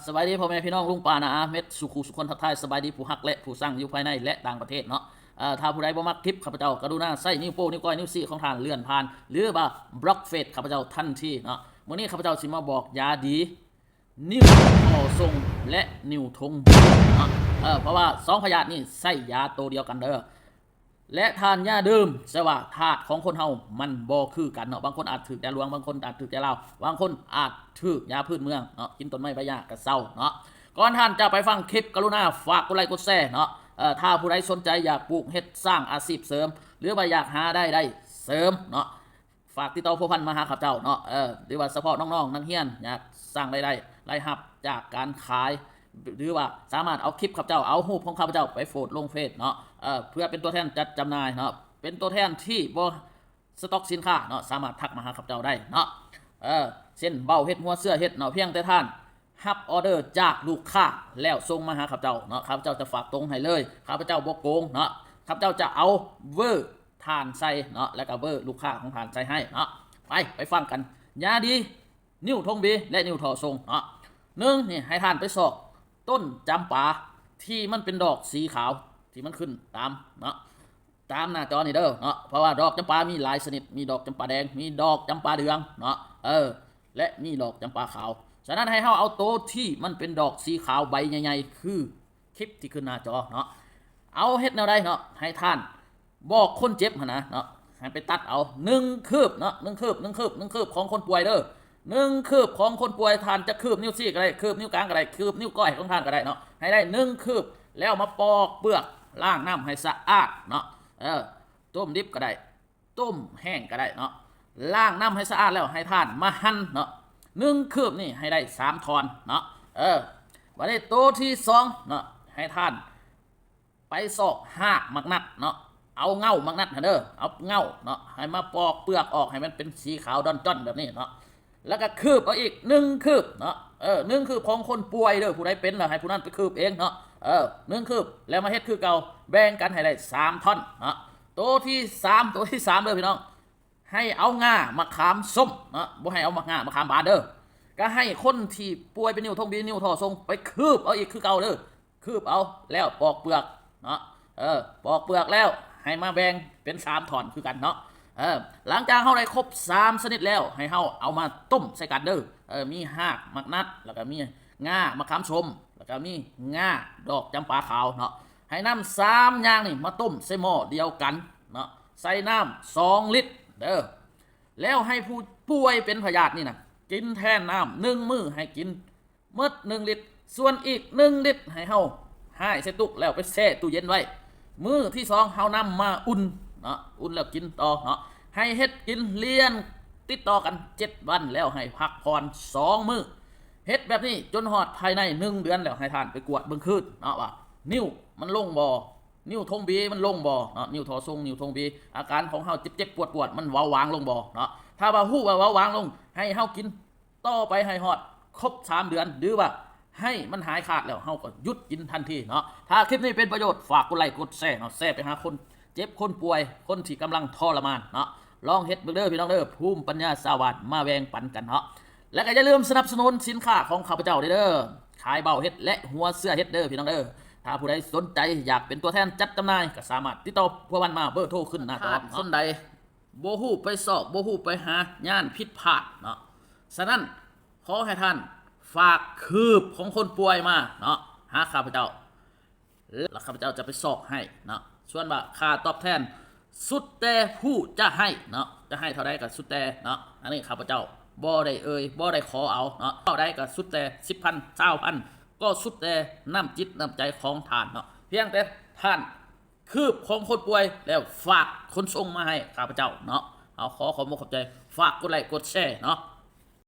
สบายดีพ่อแม่พี่น้องลุงป้านะเม็ดสุขุสุคนทักทายสบายดีผู้ฮักและผู้สร้างอยู่ภายในและต่างประเทศเนาะถ้าผู้ใดบ่มักคลิปข้าพเจ้ากรุณาใส่นิ้วโป้งนิ้วก้อยนิ้วซี่ของท่านเลื่อนผ่านหรือว่าบล็อกเฟซข้าพเจ้าทันทีเนาะวันนี้ข้าพเจ้าสิมาบอกยาดีนิ้วห่อทรงและนิ้วทงเนาะเพราะว่า2พยาธินี่ใส่ยาตัวเดียวกันเด้อและทานยาดื่มแต่ว่าธาตุของคนเฮามันบ่คือกันเนาะบางคนอาจถือยาหลวงบางคนอาจถือยาลาวบางคนอาจถือยาพื้นเมืองเนาะกินต้นไม้ใบหญ้าก็เศร้าเนาะก่อนท่านจะไปฟังคลิปกรุณาฝากกดไลค์กดแชร์เนาะถ้าผู้ใดสนใจอยากปลูกเฮ็ดสร้างอาชีพเสริมหรือว่าอยากหาได้เสริมเนาะฝากติดต่อผู้พันมาหาข้าพเจ้าเนาะหรือว่าเฉพาะน้องๆนักเรียนอยากสร้างรายรับจากการขายหรือว่าสามารถเอาคลิปข้าพเจ้าเอารูปของข้าพเจ้าไปโพสต์ลงเฟซเนาะเพื่อเป็นตัวแทนจัดจำหน่ายเนาะเป็นตัวแทนที่บ่สต็อกสินค้าเนาะสามารถทักมาหาข้าพเจ้าได้เนาะเช่นเบ้าเฮ็ดหัวเสื้อเฮ็ดเนาะเพียงแต่ท่านรับออเดอร์จากลูกค้าแล้วส่งมาหาข้าพเจ้าเนาะข้าพเจ้าจะฝากตรงให้เลยข้าพเจ้าบ่โกงเนาะข้าพเจ้าจะเอาเวอร์ทานใส่เนาะแล้วก็เวอร์ลูกค้าของทานใส่ให้เนาะไปฟังกันยาดีนิ้วทงบีและนิ้วทอทรงเนาะนี่ให้ทานไปสอกต้นจำปาที่มันเป็นดอกสีขาวที่มันขึ้นตามเนาะตามหน้าจอนี่เด้อเนาะเพราะว่าดอกจำปามีหลายชนิดมีดอกจำปาแดงมีดอกจำปาเหลืองเนาะและมีดอกจำปาขาวฉะนั้นให้เฮาเอาโตที่มันเป็นดอกสีขาวใบใหญ่ๆคือคลิปที่ขึ้นหน้าจอเนาะเอาเฮ็ดแนวใดเนาะให้ท่านบอกคนเจ็บหั่นนะเนาะให้ไปตัดเอา1คืบเนาะ1คืบของคนป่วยเด้อคืบของคนป่วยทานจะคืบนิ้วซี่ก็ได้คืบนิ้วกลางก็ได้คืบนิ้วก้อยของทานก็ได้เนาะให้ได้คืบแล้วมาปอกเปลือกล้างน้ำให้สะอาดเนาะต้มดิบก็ได้ต้มแห้งก็ได้เนาะล้างน้ำให้สะอาดแล้วให้ทานมาหั่นเนาะคืบนี่ให้ได้3 ทอนเนาะวันนี้โตที่2เนาะให้ทานไปซอกหากมักนัดเนาะเอาเงามักนัดเด้อเอาเงาเนาะให้มาปอกเปลือกออกให้มันเป็นสีขาวดอนจ้อนแบบนี้เนาะแล้วก็คืบเอาอีกคืบเนาะคืบของคนป่วยเด้อผู้ใดเป็นล่ะให้ผู้นั้นไปคืบเองเนาะคืบแล้วมาเฮ็ดคือเก่าแบ่งกันให้ได้3 ท่อนเนาะตัวที่3เด้อพี่น้องให้เอาง่ามะขามส้มเนาะบ่ให้เอาง่ามะขามบานเด้อก็ให้คนที่ป่วยเป็นนิ้วทงบีนิ้วทอทรงไปคืบเอาอีกคือเก่าเด้อคืบเอาแล้วปอกเปลือกเนาะปอกเปลือกแล้วให้มาแบ่งเป็น3 ท่อนคือกันเนาะหลังจากเฮาได้ครบ3ชนิดแล้วให้เฮาเอามาต้มใส่กันเด้อมีหากมักนัดแล้วก็มีง่ามะขามส้มแล้วก็มีง่าดอกจำปาขาวเนาะให้น้ำ3อย่างนี่มาต้มใส่หม้อเดียวกันเนาะใส่น้ำ2 ลิตรเด้อแล้วให้ผู้ป่วยเป็นพยาธินี่นะกินแทนน้ำ1 มื้อให้กินหมด1 ลิตรส่วนอีก1 ลิตรให้เฮาให้ใส่ตุกแล้วไปแช่ตู้เย็นไว้มื้อที่2เฮานำมาอุ่นเนาะอุ่นแล้วกินต่อเนาะให้เฮ็ดกินเลี้ยนติดต่อกัน7 วันแล้วให้พักผ่อน2 มื้อเฮ็ดแบบนี้จนหอดภายใน1 เดือนแล้วให้ทานไปกวดเบิ่งคืนเนาะว่านิ้วมันลงบ่นิ้วทงบีมันลงบ่เนาะนิ้วทอทรงนิ้วทงบีอาการของเฮาเจ็บปวดมันเว้าวางลงบ่เนาะถ้าว่าฮู้ว่าเว้าวางลงให้เฮากินต่อไปให้ฮอดครบ3 เดือนหรือว่าให้มันหายขาดแล้วเฮาก็หยุดกินทันทีเนาะถ้าคลิปนี้เป็นประโยชน์ฝากกดไลค์กดแชร์เนาะแชร์ไปหาคนเจ็บคนป่วยคนที่กำลังทรมานเนาะลองเฮ็ดเบิ่งเด้อพี่น้องเด้อภูมิปัญญาสวัสดิ์มาแบ่งปันกันเนาะและก็อย่าลืมสนับสนุนสินค้าของข้าพเจ้าเด้อขายเบ้าเฮ็ดและหัวเสื้อเฮ็ดเด้อพี่น้องเด้อถ้าผู้ใดสนใจอยากเป็นตัวแทนจัดจำหน่ายก็สามารถติดต่อพวกมันมาเบอร์โทรขึ้นหน้าจอคนใดบ่ฮู้ไปสอบบ่ฮู้ไปหาย่านผิดพลาดเนาะฉะนั้นขอให้ท่านฝากคืบของคนป่วยมาเนาะหาข้าพเจ้าแล้วข้าพเจ้าจะไปสอบให้เนาะส่วนว่าค่าตอบแทนสุดแต่ผู้จะให้เนาะจะให้เท่าใดก็สุดแต่เนาะอันนี้ข้าพเจ้าบ่ได้บ่ได้ขอเอาเนาะเท่าใดก็สุดแต่10,000 20,000ก็สุดแต่น้ำจิตน้ำใจของท่านเนาะเพียงแต่ท่านคืบของคนป่วยแล้วฝากคนส่งมาให้ข้าพเจ้าเนาะเอาขอบคุณขอบใจฝากกดไลค์กดแชร์เนาะ